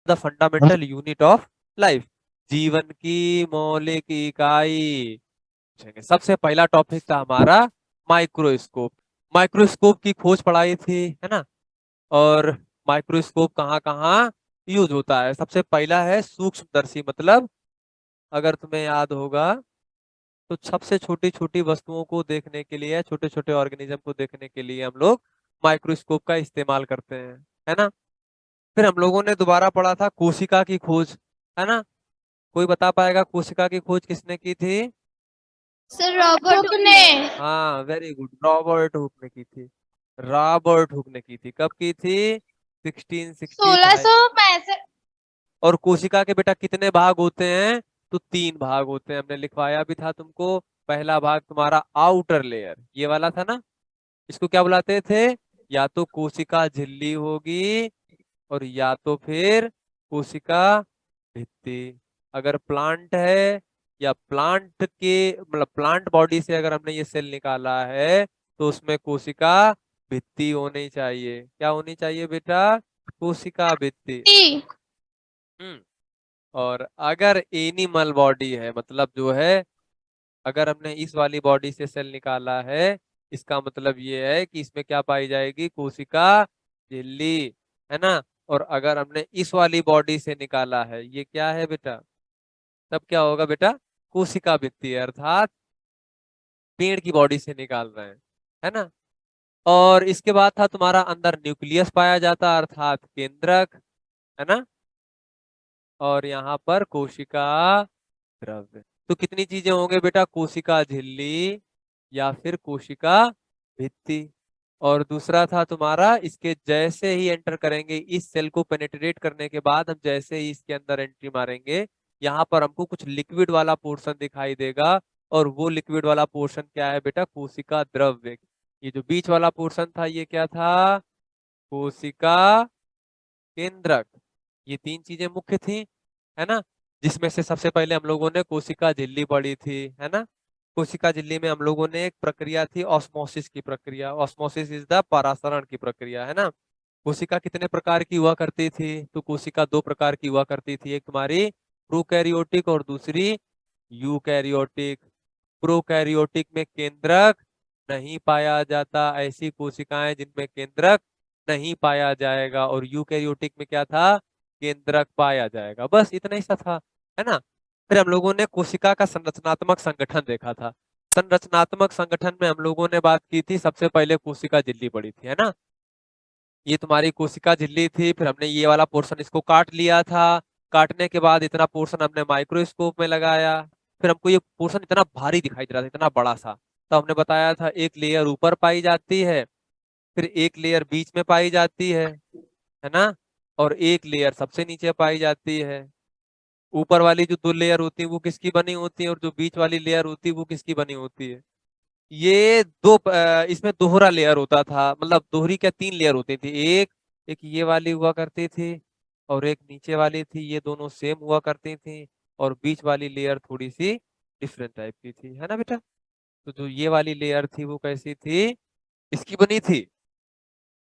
The fundamental unit of life, जीवन की मौलिक इकाई। सबसे पहला टॉपिक था हमारा माइक्रोस्कोप। माइक्रोस्कोप की खोज पढ़ाई थी, है ना। और माइक्रोस्कोप कहाँ कहाँ यूज होता है। सबसे पहला है सूक्ष्मदर्शी, मतलब अगर तुम्हें याद होगा तो सबसे छोटी छोटी वस्तुओं को देखने के लिए, छोटे छोटे ऑर्गेनिज्म को देखने के लिए हम लोग माइक्रोस्कोप का इस्तेमाल करते हैं, है ना। फिर हम लोगों ने दोबारा पढ़ा था कोशिका की खोज, है ना। कोई बता पाएगा कोशिका की खोज किसने की थी? सर रॉबर्ट हुक ने। हाँ, वेरी गुड, रॉबर्ट हुक ने की थी। रॉबर्ट हुक ने की थी। कब की थी? 1665। 1665। और कोशिका के बेटा कितने भाग होते हैं? तो 3 भाग होते हैं, हमने लिखवाया भी था तुमको। पहला भाग तुम्हारा आउटर लेयर, ये वाला था ना। इसको क्या बुलाते थे? या तो कोशिका झिल्ली होगी, और या तो फिर कोशिका भित्ति। अगर प्लांट है, या प्लांट के मतलब प्लांट बॉडी से अगर हमने ये सेल निकाला है, तो उसमें कोशिका भित्ति होनी चाहिए। क्या होनी चाहिए बेटा? कोशिका भित्ति। हम्म। और अगर एनिमल बॉडी है, मतलब जो है, अगर हमने इस वाली बॉडी से सेल निकाला है, इसका मतलब ये है कि इसमें क्या पाई जाएगी? कोशिका झिल्ली, है ना। और अगर हमने इस वाली बॉडी से निकाला है, ये क्या है बेटा? तब क्या होगा बेटा? कोशिका भित्ति, अर्थात पेड़ की बॉडी से निकाल रहे हैं, है ना। और इसके बाद था तुम्हारा अंदर न्यूक्लियस पाया जाता, अर्थात केंद्रक, है ना। और यहाँ पर कोशिका द्रव्य। तो कितनी चीजें होंगे बेटा? कोशिका झिल्ली, या फिर कोशिका भित्ति। और दूसरा था तुम्हारा, इसके जैसे ही एंटर करेंगे, इस सेल को पेनिट्रेट करने के बाद हम जैसे ही इसके अंदर एंट्री मारेंगे, यहाँ पर हमको कुछ लिक्विड वाला पोर्शन दिखाई देगा। और वो लिक्विड वाला पोर्शन क्या है बेटा? कोशिका द्रव्य। ये जो बीच वाला पोर्शन था, ये क्या था? कोशिका केंद्रक। ये 3 चीजें मुख्य थी, है ना। जिसमें से सबसे पहले हम लोगों ने कोशिका झिल्ली पढ़ी थी, है ना। कोशिका झिल्ली में हम लोगों ने एक प्रक्रिया थी, ऑस्मोसिस की प्रक्रिया। ऑस्मोसिस इज द परासरण की प्रक्रिया, है ना। कोशिका कितने प्रकार की हुआ करती थी? तो कोशिका 2 प्रकार की हुआ करती थी, एक तुम्हारी प्रोकैरियोटिक और दूसरी यूकैरियोटिक। प्रोकैरियोटिक में केंद्रक नहीं पाया जाता, ऐसी कोशिकाएं जिनमें केंद्रक नहीं पाया जाएगा। और यूकैरियोटिक में क्या था? केंद्रक पाया जाएगा। बस इतना ही सा था, है ना। फिर हम लोगों ने कोशिका का संरचनात्मक संगठन देखा था। संरचनात्मक संगठन में हम लोगों ने बात की थी, सबसे पहले कोशिका झिल्ली पड़ी थी, है ना। ये तुम्हारी कोशिका झिल्ली थी। फिर हमने ये वाला पोर्शन इसको काट लिया था। काटने के बाद इतना पोर्शन हमने माइक्रोस्कोप में लगाया। फिर हमको ये पोर्शन इतना भारी दिखाई दे रहा था, इतना बड़ा सा। तो हमने बताया था एक लेयर ऊपर पाई जाती है, फिर एक लेयर बीच में पाई जाती है ना। और एक लेयर सबसे नीचे पाई जाती है। ऊपर वाली जो 2 लेयर होती है वो किसकी बनी होती है, और जो बीच वाली लेयर होती है वो किसकी बनी होती है? ये इसमें दोहरा लेयर होता था, मतलब दोहरी क्या, 3 लेयर होती थी। एक एक ये वाली हुआ करती थी, और एक नीचे वाली थी, ये दोनों सेम हुआ करती थी। और बीच वाली लेयर थोड़ी सी डिफरेंट टाइप की थी, है ना बेटा। तो जो ये वाली लेयर थी वो कैसी थी? इसकी बनी थी,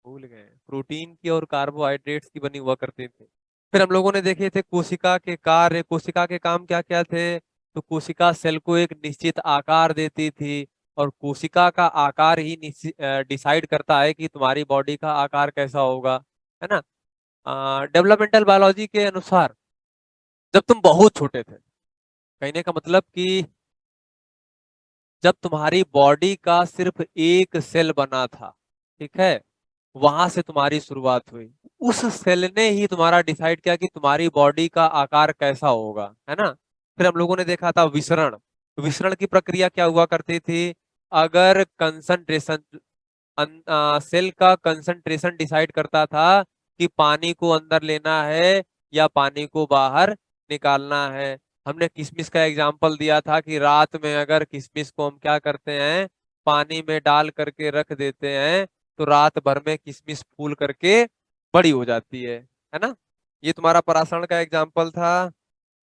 भूल गए, प्रोटीन की और कार्बोहाइड्रेट्स की बनी हुआ करती थी। फिर हम लोगों ने देखे थे कोशिका के कार्य, कोशिका के काम क्या क्या थे। तो कोशिका सेल को एक निश्चित आकार देती थी, और कोशिका का आकार ही डिसाइड करता है कि तुम्हारी बॉडी का आकार कैसा होगा, है ना। डेवलपमेंटल बायोलॉजी के अनुसार जब तुम बहुत छोटे थे, कहने का मतलब कि जब तुम्हारी बॉडी का सिर्फ एक सेल बना था, ठीक है, वहां से तुम्हारी शुरुआत हुई। उस सेल ने ही तुम्हारा डिसाइड किया कि तुम्हारी बॉडी का आकार कैसा होगा, है ना। फिर हम लोगों ने देखा था विसरण। विसरण की प्रक्रिया क्या हुआ करती थी? अगर कंसंट्रेशन, सेल का कंसंट्रेशन डिसाइड करता था कि पानी को अंदर लेना है या पानी को बाहर निकालना है। हमने किशमिश का एग्जाम्पल दिया था कि रात में अगर किशमिश को हम क्या करते हैं, पानी में डाल करके रख देते हैं, तो रात भर में किशमिश फूल करके बड़ी हो जाती है ना। ये तुम्हारा परासरण का एग्जाम्पल था।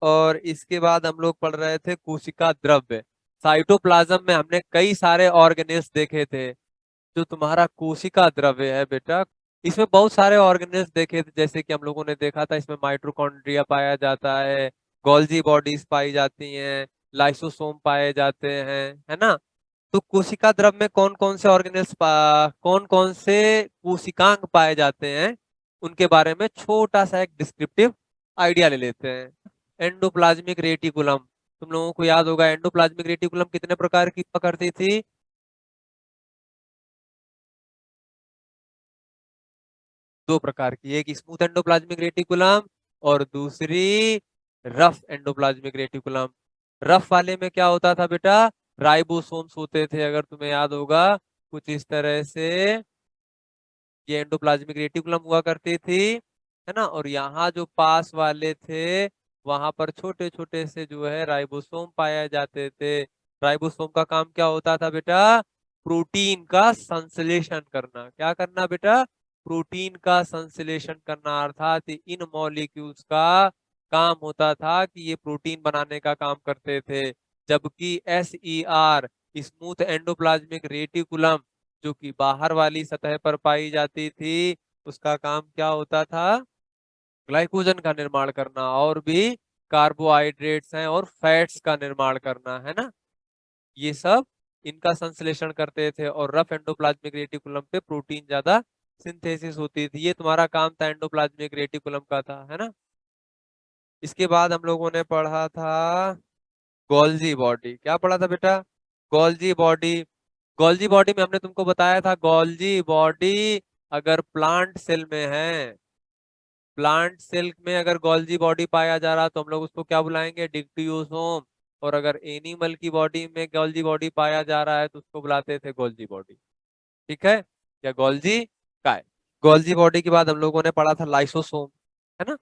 और इसके बाद हम लोग पढ़ रहे थे कोशिका द्रव्य। साइटोप्लाज्म में हमने कई सारे ऑर्गेनेल्स देखे थे। जो तुम्हारा कोशिका द्रव्य है बेटा, इसमें बहुत सारे ऑर्गेनेल्स देखे थे, जैसे कि हम लोगों ने देखा था इसमें माइटोकॉन्ड्रिया पाया जाता है, गोल्जी बॉडीज पाई जाती हैं, लाइसोसोम पाए जाते हैं, है ना। तो कोशिका द्रव में कौन कौन से ऑर्गेनेल्स कौन कौन से कोशिकांग पाए जाते हैं, उनके बारे में छोटा सा एक डिस्क्रिप्टिव आइडिया ले लेते हैं। एंडोप्लाज्मिक रेटिकुलम, तुम लोगों को याद होगा एंडोप्लाज्मिक रेटिकुलम कितने प्रकार की हुआ करती थी? दो प्रकार की, एक स्मूथ एंडोप्लाज्मिक रेटिकुलम और दूसरी रफ एंडोप्लाज्मिक रेटिकुलम। रफ वाले में क्या होता था बेटा? राइबोसोम्स होते थे, अगर तुम्हें याद होगा कुछ इस तरह से ये एंडोप्लाज्मिक रेटिकुलम हुआ करती थी, है ना। और यहाँ जो पास वाले थे वहां पर छोटे छोटे से जो है राइबोसोम पाए जाते थे। राइबोसोम का काम क्या होता था बेटा? प्रोटीन का संश्लेषण करना। क्या करना बेटा? प्रोटीन का संश्लेषण करना, अर्थात इन मॉलिक्यूल्स का काम होता था कि ये प्रोटीन बनाने का काम करते थे। जबकि SER स्मूथ एंडोप्लाज्मिक रेटिकुलम जो कि बाहर वाली सतह पर पाई जाती थी, उसका काम क्या होता था? ग्लाइकोजन का निर्माण करना, और भी कार्बोहाइड्रेट्स हैं और फैट्स का निर्माण करना, है ना। ये सब इनका संश्लेषण करते थे, और रफ एंडोप्लाज्मिक रेटिकुलम पे प्रोटीन ज्यादा सिंथेसिस होती थी। ये तुम्हारा काम था एंडोप्लाज्मिक रेटिकुलम का था, है ना। इसके बाद हम लोगों ने पढ़ा था गोल्जी बॉडी। क्या पढ़ा था बेटा? Golgi body. गोल्जी बॉडी में हमने तुमको बताया था, गोल्जी बॉडी अगर प्लांट सेल में है, प्लांट सेल में अगर गोल्जी बॉडी पाया जा रहा तो हम लोग उसको क्या बुलाएंगे? डिक्टियोसोम। और अगर एनिमल की बॉडी में गोल्जी बॉडी पाया जा रहा है तो उसको बुलाते थे गोल्जी बॉडी। ठीक है, या गोल्जी काय। गोल्जी बॉडी के बाद हम लोगों ने पढ़ा था लाइसोसोम, है ना।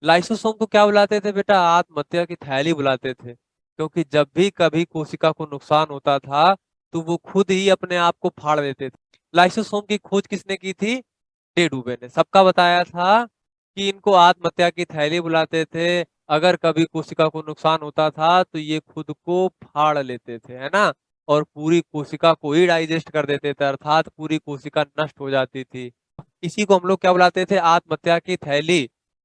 लाइसोसोम को क्या बुलाते थे बेटा? आत्महत्या की थैली बुलाते थे, क्योंकि जब भी कभी कोशिका को नुकसान होता था तो वो खुद ही अपने आप को फाड़ देते थे। लाइसोसोम की खोज किसने की थी? डे डुबे ने। सबका बताया था कि इनको आत्महत्या की थैली बुलाते थे। अगर कभी कोशिका को नुकसान होता था तो ये खुद को फाड़ लेते थे, है ना, और पूरी कोशिका को ही डाइजेस्ट कर देते थे, अर्थात पूरी कोशिका नष्ट हो जाती थी। इसी को हम लोग क्या बुलाते थे? आत्महत्या की थैली।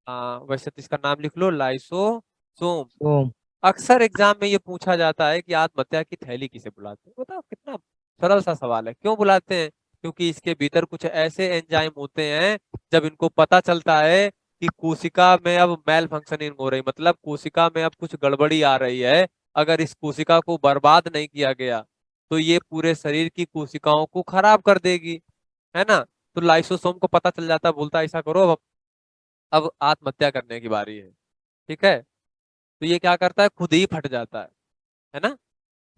वैसे तो इसका नाम लिख लो, लाइसोसोम। ओम। अक्सर एग्जाम में ये पूछा जाता है कि आत्महत्या की थैली किसे बुलाते हैं। बताओ, कितना सरल सा सवाल है। क्यों बुलाते हैं? क्योंकि इसके भीतर कुछ ऐसे एंजाइम होते हैं, जब इनको पता चलता है कि कोशिका में अब मेल फंक्शनिंग हो रही, मतलब कोशिका में अब कुछ गड़बड़ी आ रही है, अगर इस कोशिका को बर्बाद नहीं किया गया तो ये पूरे शरीर की कोशिकाओं को खराब कर देगी, है ना। तो लाइसोसोम को पता चल जाता, बोलता ऐसा करो, अब आत्महत्या करने की बारी है। ठीक है, तो ये क्या करता है? खुद ही फट जाता है ना। और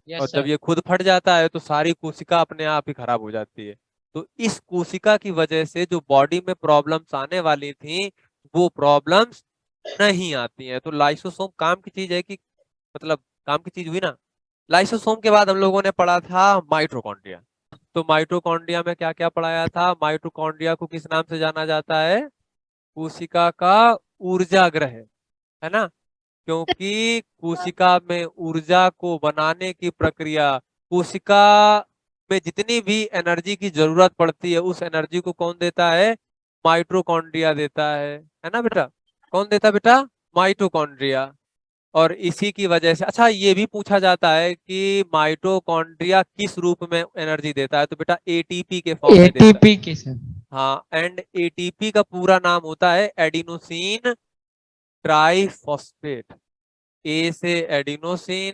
यस जब सर। ये खुद फट जाता है तो सारी कोशिका अपने आप ही खराब हो जाती है। तो इस कोशिका की वजह से जो बॉडी में प्रॉब्लम्स आने वाली थी, वो प्रॉब्लम्स नहीं आती हैं। तो लाइसोसोम काम की चीज है कि, मतलब काम की चीज हुई ना। लाइसोसोम के बाद हम लोगों ने पढ़ा था माइटोकॉन्ड्रिया। तो माइटोकॉन्ड्रिया में क्या क्या पढ़ाया था? माइटोकॉन्ड्रिया को किस नाम से जाना जाता है? कोशिका का ऊर्जा ग्रह, है ना। क्योंकि कोशिका में ऊर्जा को बनाने की प्रक्रिया, कोशिका में जितनी भी एनर्जी की जरूरत पड़ती है उस एनर्जी को कौन देता है? माइटोकॉन्ड्रिया देता है ना बेटा। कौन देता है बेटा? माइटोकॉन्ड्रिया। और इसी की वजह से, अच्छा ये भी पूछा जाता है कि माइटोकॉन्ड्रिया किस रूप में एनर्जी देता है, तो बेटा ATP के फॉर्म में देता है। एटीपी की सर। हाँ, एंड ATP का पूरा नाम होता है एडिनोसिन ट्राइफॉस्फेट। ए से एडिनोसिन,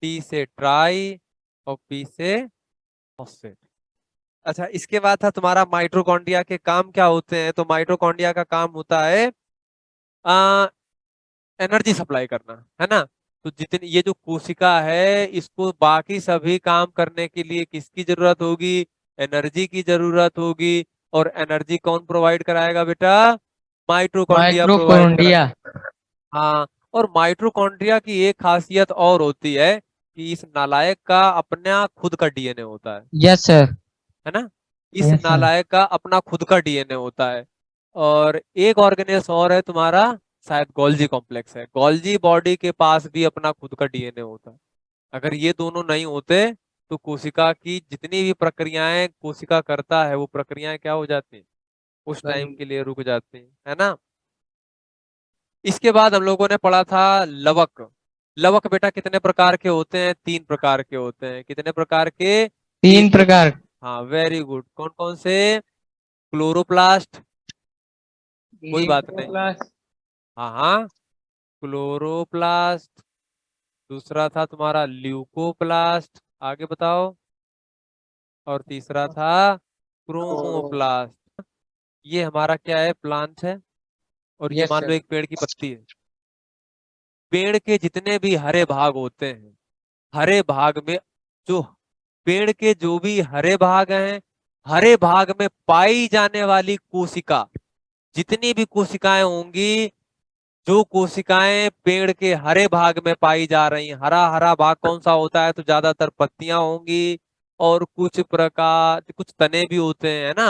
टी से ट्राई, और पी से फॉस्फेट। अच्छा, इसके बाद था तुम्हारा माइटोकॉन्ड्रिया के काम क्या होते हैं। तो माइटोकॉन्ड्रिया का काम होता है एनर्जी सप्लाई करना, है ना। तो जितनी ये जो कोशिका है, इसको बाकी सभी काम करने के लिए किसकी जरूरत होगी? एनर्जी की जरूरत होगी। और एनर्जी कौन प्रोवाइड कराएगा बेटा? माइटोकॉन्ड्रिया प्रोवाइड करा। माइक्रोकॉन्ड्रिया। हाँ, और माइटोकॉन्ड्रिया की एक खासियत और होती है कि इस नालायक का अपना खुद का डीएनए होता यस सर। है ना। इस यस सर। नालायक का अपना खुद का डीएनए होता है। और एक ऑर्गेनेल्स और है तुम्हारा, शायद गोल्जी कॉम्प्लेक्स है। गोल्जी बॉडी के पास भी अपना खुद का डीएनए होता है। अगर ये दोनों नहीं होते तो कोशिका की जितनी भी प्रक्रियाएं कोशिका करता है वो प्रक्रियाएं क्या हो जाती हैं, उस टाइम के लिए रुक जाती हैं, है ना। इसके बाद हम लोगों ने पढ़ा था लवक। लवक बेटा कितने प्रकार के होते हैं, 3 प्रकार के होते हैं। कितने प्रकार के, तीन प्रकार। हाँ वेरी गुड। कौन कौन से, क्लोरोप्लास्ट, कोई बात नहीं, हाँ हाँ, क्लोरोप्लास्ट, दूसरा था तुम्हारा ल्यूकोप्लास्ट, आगे बताओ, और तीसरा था क्रोमोप्लास्ट। ये हमारा क्या है, प्लांट है, और ये यस मान लो सर। एक पेड़ की पत्ती है। पेड़ के जितने भी हरे भाग होते हैं, हरे भाग में जो पेड़ के जो भी हरे भाग हैं, हरे भाग में पाई जाने वाली कोशिका, जितनी भी कोशिकाएं होंगी, जो कोशिकाएं पेड़ के हरे भाग में पाई जा रही हैं, हरा हरा भाग कौन सा होता है, तो ज्यादातर पत्तियां होंगी, और कुछ प्रकार कुछ तने भी होते हैं, है ना।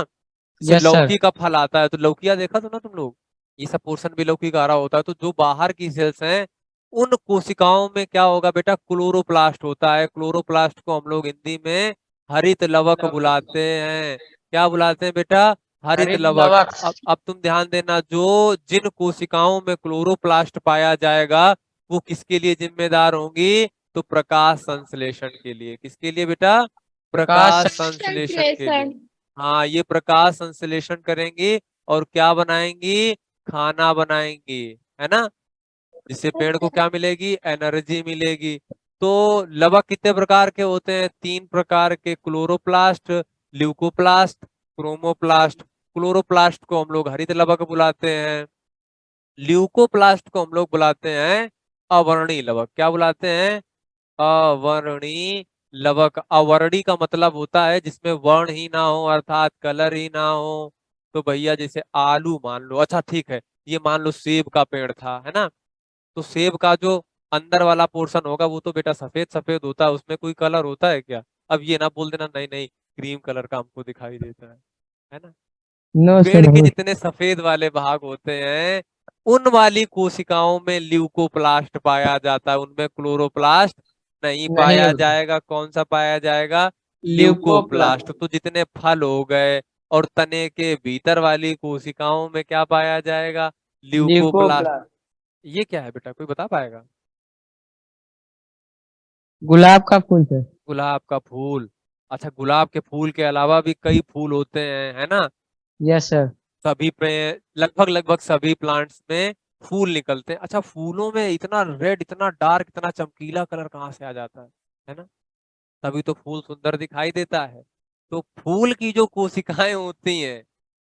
जैसे यस सर। लौकी का फल आता है, तो लौकिया देखा तो ना तुम लोग, ये सब पोर्शन भी लौकी का हरा होता है। तो जो बाहर की सेल्स हैं, उन कोशिकाओं में क्या होगा बेटा, क्लोरोप्लास्ट होता है। क्लोरोप्लास्ट को हम लोग हिंदी में हरित लवक बुलाते हैं। क्या बुलाते हैं बेटा, हरित हरित लवक। लवक। अब तुम ध्यान देना, जो जिन कोशिकाओं में क्लोरोप्लास्ट पाया जाएगा, वो किसके लिए जिम्मेदार होंगी, तो प्रकाश संश्लेषण के लिए। किसके लिए बेटा, प्रकाश प्रकाश संश्लेषण के लिए। संश्लेषण। हाँ, ये प्रकाश संश्लेषण करेंगी और क्या बनाएंगी, खाना बनाएंगी, है ना। जिससे पेड़ को क्या मिलेगी, एनर्जी मिलेगी। तो लवक कितने प्रकार के होते हैं, 3 प्रकार के, क्लोरोप्लास्ट, ल्यूकोप्लास्ट, क्रोमोप्लास्ट। क्लोरोप्लास्ट को हम लोग हरित लवक बुलाते हैं, ल्यूकोप्लास्ट को हम लोग बुलाते हैं अवर्णी लवक। क्या बुलाते हैं, अवर्णी लवक। अवर्णी का मतलब होता है जिसमें वर्ण ही ना हो, अर्थात कलर ही ना हो। तो भैया जैसे आलू मान लो, अच्छा ठीक है, ये मान लो सेब का पेड़ था, है ना। तो सेब का जो अंदर वाला पोर्शन होगा वो तो बेटा सफेद सफेद होता है, उसमें कोई कलर होता है क्या। अब ये ना बोल देना नहीं नहीं क्रीम कलर का हमको दिखाई देता है ना। नो पेड़ सर। के जितने सफेद वाले भाग होते हैं, उन वाली कोशिकाओं में ल्यूकोप्लास्ट पाया जाता है, उनमें क्लोरोप्लास्ट नहीं नहीं पाया होता। जाएगा। कौन सा पाया जाएगा, ल्यूकोप्लास्ट। ल्यूकोप्लास्ट। तो जितने फल हो गए और तने के भीतर वाली कोशिकाओं में क्या पाया जाएगा, ल्यूकोप्लास्ट। ल्यूकोप्लास्ट। ये क्या है बेटा, कोई बता पाएगा। गुलाब का फूल सर। गुलाब का फूल। अच्छा, गुलाब के फूल के अलावा भी कई फूल होते हैं, है ना। Yes sir. सभी पे, लगभग लगभग सभी प्लांट्स में फूल निकलते हैं। अच्छा, फूलों में इतना रेड, इतना डार्क, इतना चमकीला कलर कहाँ से आ जाता है ना। तभी तो फूल सुंदर दिखाई देता है। तो फूल की जो कोशिकाएं होती हैं,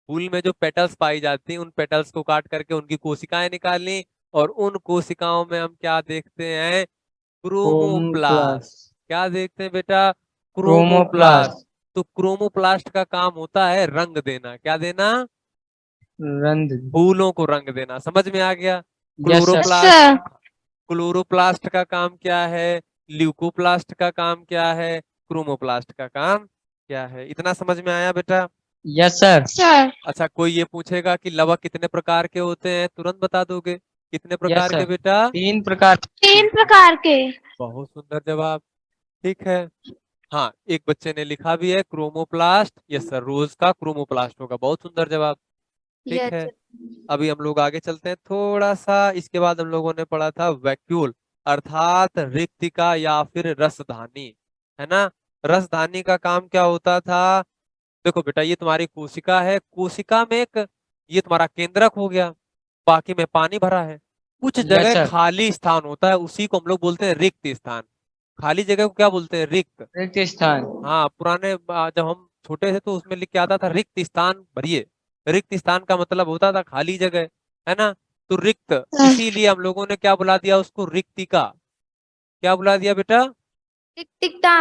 फूल में जो पेटल्स पाई जाती हैं, उन पेटल्स को काट करके उनकी कोशिकाएं निकाली, और उन कोशिकाओं में हम क्या देखते हैं, क्रोमोप्लास्ट। क्रोमोप्लास्ट। क्या देखते हैं बेटा, क्रोमोप्लास्ट। क्रोमोप्लास्ट। तो क्रोमोप्लास्ट का काम होता है रंग देना। क्या देना, रंग। फूलों को रंग देना। समझ में आ गया। Yes sir. Yes chloroplast, sir. Chloroplast का काम क्या है, ल्यूकोप्लास्ट का काम क्या है, क्रोमोप्लास्ट का काम क्या है। इतना समझ में आया बेटा। Yes sir. सर। अच्छा, कोई ये पूछेगा कि लवक कितने प्रकार के होते हैं, तुरंत बता दोगे, कितने यस प्रकार के सर। बेटा, 3 प्रकार। 3 प्रकार के। बहुत सुंदर जवाब। ठीक है। हाँ, एक बच्चे ने लिखा भी है क्रोमोप्लास्ट, यस सर, रोज का क्रोमोप्लास्ट होगा, बहुत सुंदर जवाब। ठीक यस है। सर। अभी हम लोग आगे चलते हैं थोड़ा सा। इसके बाद हम लोगों ने पढ़ा था वैक्यूल, अर्थात रिक्तिका या फिर रसधानी, है ना। रसधानी का काम क्या होता था, देखो बेटा, ये तुम्हारी कोशिका है, कोशिका में एक, ये तुम्हारा केंद्रक हो गया, बाकी में पानी भरा है, कुछ यस जगह सर। खाली स्थान होता है, उसी को हम लोग बोलते हैं रिक्त स्थान। खाली जगह को क्या बोलते हैं, रिक्त। रिक्त स्थान। हाँ, पुराने जब हम छोटे थे तो उसमें लिख के आता था रिक्त स्थान भरिए। रिक्त स्थान का मतलब होता था खाली जगह, है ना। तो रिक्त, इसीलिए हम लोगों ने क्या बुला दिया उसको, रिक्तिका। क्या बुला दिया बेटा, टिक टिकटा।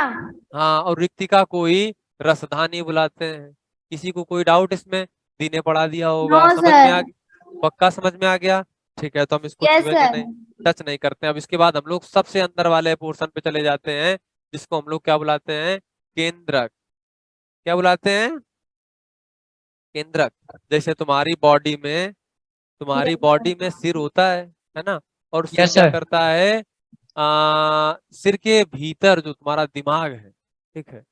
हाँ, और रिक्तिका को ही रसधानी बुलाते हैं। किसी को कोई डाउट इसमें, दी ने पढ़ा दिया नो होगा, समझ में आ सर। गया, पक्का समझ में आ गया। ठीक है, तो हम इसको यस छुएंगे सर। नहीं, टच नहीं करते हैं। अब इसके बाद हम लोग सबसे अंदर वाले पोर्शन पे चले जाते हैं, जिसको हम लोग क्या बुलाते हैं, केंद्रक। क्या बुलाते हैं, केंद्रक। जैसे तुम्हारी बॉडी में सिर होता है ना। और सिर यस क्या सर। करता है, सिर के भीतर जो तुम्हारा दिमाग है, ठीक है,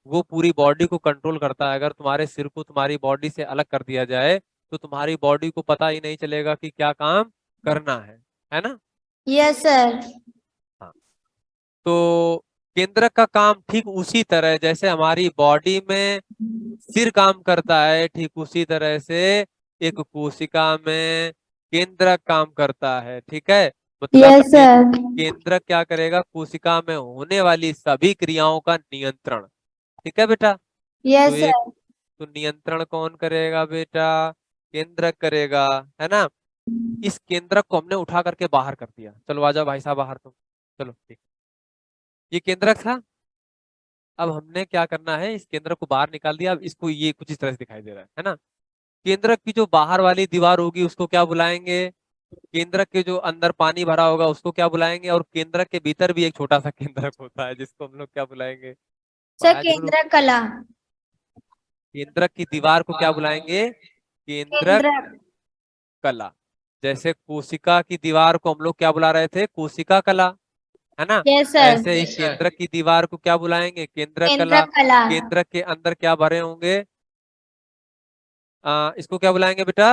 वो पूरी बॉडी को कंट्रोल करता है। अगर तुम्हारे सिर को तुम्हारी बॉडी से अलग कर दिया जाए तो तुम्हारी बॉडी को पता ही नहीं चलेगा कि क्या काम करना है ना। Yes sir. हाँ, तो केंद्रक का काम ठीक उसी तरह जैसे हमारी बॉडी में सिर काम करता है, ठीक उसी तरह से एक कोशिका में केंद्रक काम करता है। ठीक है, मतलब यस सर। केंद्रक क्या करेगा, कोशिका में होने वाली सभी क्रियाओं का नियंत्रण। ठीक है बेटा, तो यस एक सर। तो नियंत्रण कौन करेगा बेटा, केंद्रक करेगा, है ना। इस केंद्रक को हमने उठा करके बाहर कर दिया। चलो आ जाओ भाई साहब बाहर तुम। चलो ठीक, ये केंद्रक था। अब हमने क्या करना है, इस केंद्रक को बाहर निकाल दिया। अब इसको ये कुछ इस तरह से दिखाई दे रहा है ना। केंद्रक की जो बाहर वाली दीवार होगी उसको क्या बुलाएंगे, केंद्रक के जो अंदर पानी भरा होगा उसको क्या बुलाएंगे, और केंद्रक के भीतर भी एक छोटा सा केंद्रक होता है जिसको हम लोग क्या बुलाएंगे, सर पढ़ाया जरूर। केंद्र कला। केंद्रक की दीवार को क्या बुलाएंगे, केंद्रक केंद्र। कला। जैसे कोशिका की दीवार को हम लोग क्या बुला रहे थे, कोशिका कला, है ना। Yes sir. ऐसे ही केंद्रक की दीवार को क्या बुलाएंगे, केंद्रक केंद्र कला। कला। केंद्रक के अंदर क्या भरे होंगे, इसको क्या बुलाएंगे बेटा,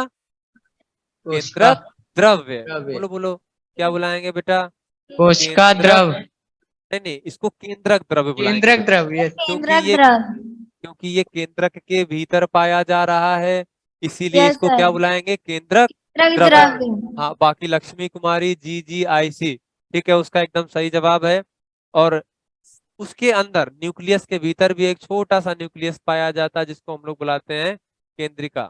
कोशिका केंद्रक द्रव्य। द्रव्य। बोलो बोलो, क्या बुलाएंगे बेटा, कोशिका केंद्रक, द्रव। नहीं नहीं, इसको केंद्रक द्रव्य बुलाएंगे केंद्रक बेटा। द्रव, यस। क्योंकि केंद्र ये द्रव। क्योंकि ये केंद्रक के भीतर पाया जा रहा है, इसीलिए यस इसको सर। क्या बुलाएंगे, केंद्रक केंद्र द्रव्य। द्रव्य। हाँ, बाकी लक्ष्मी कुमारी GGIC, ठीक है, उसका एकदम सही जवाब है। और उसके अंदर न्यूक्लियस के भीतर भी एक छोटा सा न्यूक्लियस पाया जाता है जिसको हम लोग बुलाते हैं केंद्रिका।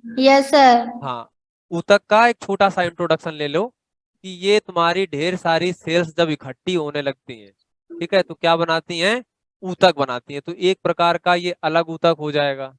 Yes sir. हाँ, ऊतक का एक छोटा सा इंट्रोडक्शन ले लो कि ये तुम्हारी ढेर सारी सेल्स जब इकट्ठी होने लगती हैं, ठीक है, तो क्या बनाती हैं, ऊतक बनाती हैं। तो एक प्रकार का ये अलग ऊतक हो जाएगा।